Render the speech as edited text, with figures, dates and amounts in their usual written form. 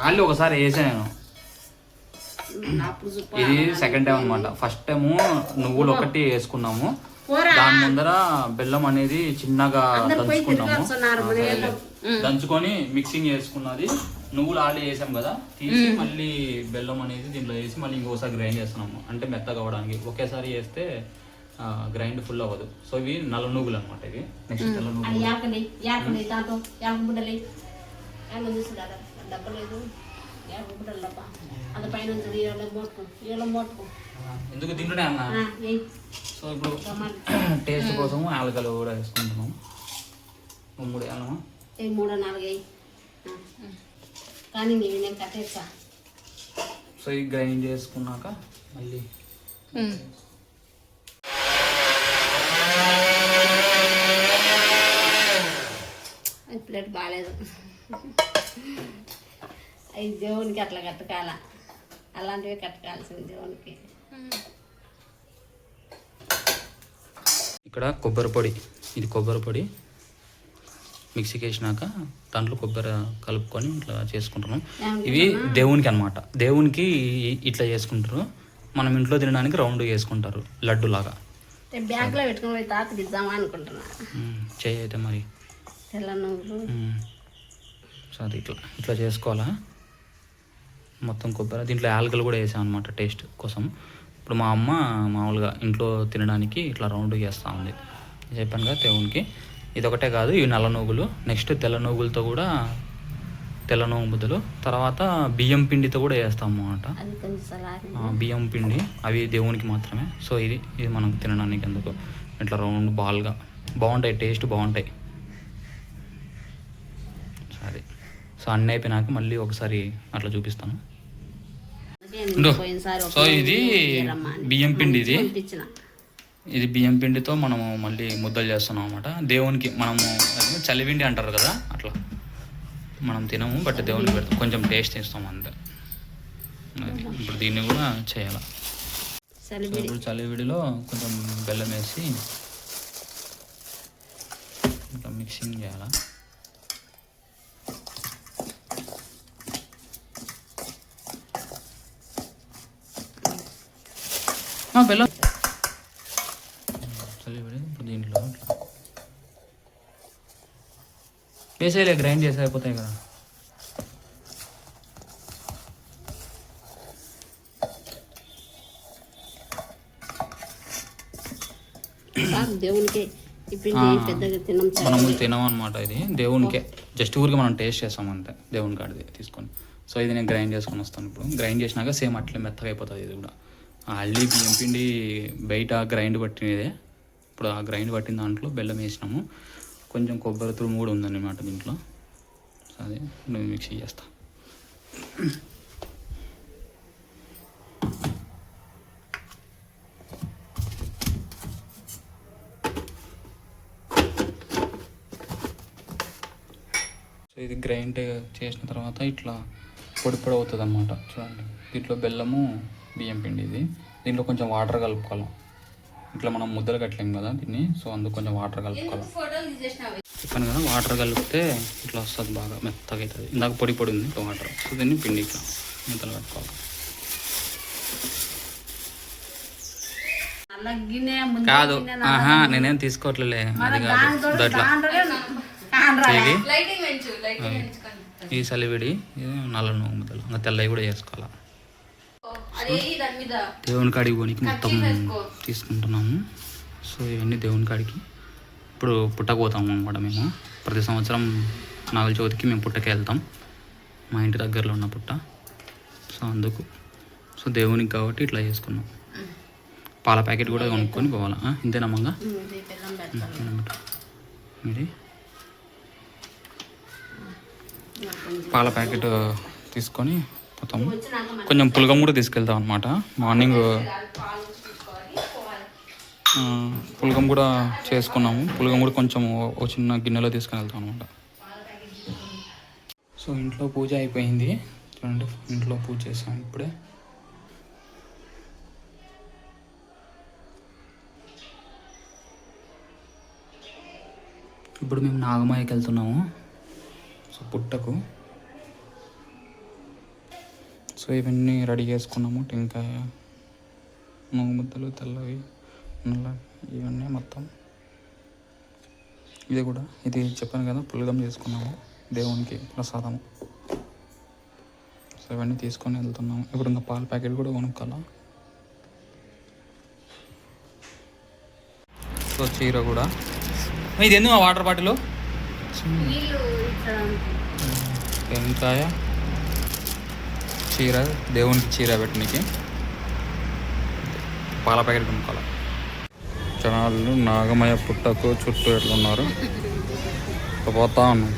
Already ఒకసారి వేసాను. ఇది సెకండ్ టైం అనమాట. ఫస్ట్ టైము నువ్వులు ఒకటి వేసుకున్నాము, దాని ముందర బెల్లం అనేది చిన్నగా దంచుకున్నాము. దంచుకొని మిక్సింగ్ చేసుకున్నది నువ్వులు ఆల్రెడీ వేసాం కదా, తీసి మళ్ళీ బెల్లం అనేది దీంట్లో వేసి మళ్ళీ ఇంకోసారి గ్రైండ్ చేస్తున్నాము. అంటే మెత్తగా అవ్వడానికి. ఒకేసారి వేస్తే గ్రైండ్ ఫుల్ అవ్వదు. సో ఇవి నల్ల నువ్వులు అనమాట. ఇవి నెక్స్ట్ తెల్ల నువ్వులు. ఎందుకు తింటున్నా అన్న. సో ఇప్పుడు టేస్ట్ కోసం యాలకలు కూడా వేసుకుంటున్నాం. 3 వేయాలమ్మా. 3 4 కానీ నేను కట్టేస్తా. సో ఇది గ్రైండ్ చేసుకున్నాక మళ్ళీ ప్లేట్ బాగాలేదు. అవి దేవునికి అట్లా కట్టకాల, అలాంటివి కట్టకాల్సింది దేవునికి. ఇక్కడ కొబ్బరి పొడి, ఇది కొబ్బరి పొడి మిక్సీకి వేసినాక దాంట్లో కొబ్బరి కలుపుకొని ఇట్లా చేసుకుంటున్నాం. ఇవి దేవునికి అనమాట. దేవునికి ఇట్లా చేసుకుంటారు. మనం ఇంట్లో తినడానికి రౌండ్ చేసుకుంటారు, లడ్డు లాగా. బ్యాగ్లో పెట్టుకుని పోయి తాతకి ఇద్దామా అనుకుంటున్నా. చేయి అయితే మరి తెల్ల నువ్వులు. సో అది ఇట్లా ఇట్లా చేసుకోవాలా మొత్తం కొబ్బరి. దీంట్లో యాలకలు కూడా వేసాం అనమాట టేస్ట్ కోసం. ఇప్పుడు మా అమ్మ మామూలుగా ఇంట్లో తినడానికి ఇట్లా రౌండ్ చేస్తూ ఉంది. చెప్పాను కదా దేవునికి. ఇదొకటే కాదు, ఇవి నల్ల నువ్వులు, నెక్స్ట్ తెల్ల నువ్వులతో కూడా తెల్ల నువ్వు ముద్దలు, తర్వాత బియ్యం పిండితో కూడా వేస్తాం అన్నమాట. బియ్యం పిండి అవి దేవునికి మాత్రమే. సో ఇది మనం తినడానికి ఎందుకు ఇట్లా రౌండ్ బాల్గా బాగుంటాయి, టేస్ట్ బాగుంటాయి. సరే, సో అన్నీ అయిపోయినాక మళ్ళీ ఒకసారి అట్లా చూపిస్తాను. సో ఇది బియ్యం పిండి, ఇది బియ్యం పిండితో మనము మళ్ళీ ముద్దలు చేస్తున్నాం అనమాట. దేవునికి మనము చలివిండి అంటారు కదా, అట్లా మనం తినము, బట్ దేవునికి పెడతాం, కొంచెం టేస్ట్ ఇస్తాం అంతే. ఇప్పుడు దీన్ని కూడా చేయాలి. ఇప్పుడు చలివిడిలో కొంచెం బెల్లం వేసి ఇంకా మిక్సింగ్ చేయాలా. బెల్లం చలివిడి ఇప్పుడు దీంట్లో వేసేలే, గ్రైండ్ చేసి అయిపోతాయి కదా. దేవునికి మనము తినం అనమాట. ఇది దేవునికే, జస్ట్ ఊరికి మనం టేస్ట్ చేస్తాం అంతే, దేవుని కాడిది తీసుకొని. సో ఇది నేను గ్రైండ్ చేసుకొని వస్తాను. ఇప్పుడు గ్రైండ్ చేసినాక సేమ్ అట్లే మెత్తగా అయిపోతుంది. ఇది కూడా ఆల్రెడీ బియ్యం పిండి బయట గ్రైండ్ పట్టినదే. ఇప్పుడు ఆ గ్రైండ్ పట్టిన దాంట్లో బెల్లం వేసినాము, కొంచెం కొబ్బరి తురుము కూడా ఉందన్నమాట దీంట్లో. అదే నేను మిక్సీ చేస్తా. సో ఇది గ్రైండ్ చేసిన తర్వాత ఇట్లా పొడి పొడి అవుతుంది అన్నమాట. చూడండి, దీంట్లో బెల్లము బియ్యం పిండి, ఇది దీంట్లో కొంచెం వాటర్ కలుపుకోవాలి. ఇట్లా మనం ముద్దలు కట్టలేం కదా దీన్ని, సో అందుకు కొంచెం వాటర్ కలుపుకోవాలి. చెప్పాను కదా, వాటర్ కలిపితే ఇట్లా వస్తుంది, బాగా మెత్తగా అవుతుంది. ఇందాక పొడి పొడి ఉంది, ఇట్లా వాటర్. సో దీన్ని పిండి ఇట్లా ముద్దలు కట్టుకోవాలి. కాదు, నేనేం తీసుకోవట్లే, అది కాదు. దాంట్లో ఈ చలివిడి, ఇది నల్ల నువ్వు ముద్దలు, ఇంకా తెల్లవి కూడా చేసుకోవాలి. దేవుని కాడికి పోనీకి మొత్తం తీసుకుంటున్నాము. సో ఇవన్నీ దేవుని కాడికి ఇప్పుడు పుట్టకు పోతాము అనమాట. మేము ప్రతి సంవత్సరం నాగుల చవితికి మేము పుట్టకి వెళ్తాం, మా ఇంటి దగ్గరలో ఉన్న పుట్ట. సో అందుకు, సో దేవునికి కాబట్టి ఇట్లా చేసుకున్నాం. పాల ప్యాకెట్ కూడా కొనుక్కొని పోవాలా. ఇంతేనమ్మంగా ఇది పాల ప్యాకెట్ తీసుకొని పోతాము. కొంచెం పులగం కూడా తీసుకెళ్తాం అనమాట. మార్నింగ్ పులగం కూడా చేసుకున్నాము. పులగం కూడా కొంచెం ఒక చిన్న గిన్నెలో తీసుకొని వెళ్తాం అనమాట. సో ఇంట్లో పూజ అయిపోయింది. చూడండి, ఇంట్లో పూజ చేసాం ఇప్పుడే. ఇప్పుడు మేము నాగమాయకి వెళ్తున్నాము. సో పుట్టకు సో ఇవన్నీ రెడీ చేసుకున్నాము. టెంకాయ, మూగు ముద్దలు, తెల్లవి, నల్లవి, ఇవన్నీ మొత్తం. ఇది కూడా ఇది చెప్పాను కదా, పులగం చేసుకున్నాము దేవునికి ప్రసాదము. సో ఇవన్నీ తీసుకొని వెళ్తున్నాము. ఇప్పుడు ఇంకా పాల ప్యాకెట్ కూడా కొనుక్కోవాలా. సో చీర కూడా ఇది ఎందుకు ఆ వాటర్ బాటిల్, టెంకాయ, చీర, దేవునికి చీర పెట్టడానికి, పాల ప్యాకెట్ కొనుక్కోవాలి. జనాలు నాగమయ్య పుట్టకు చుట్టూ ఎట్లున్నారు, పోతా ఉన్నాం.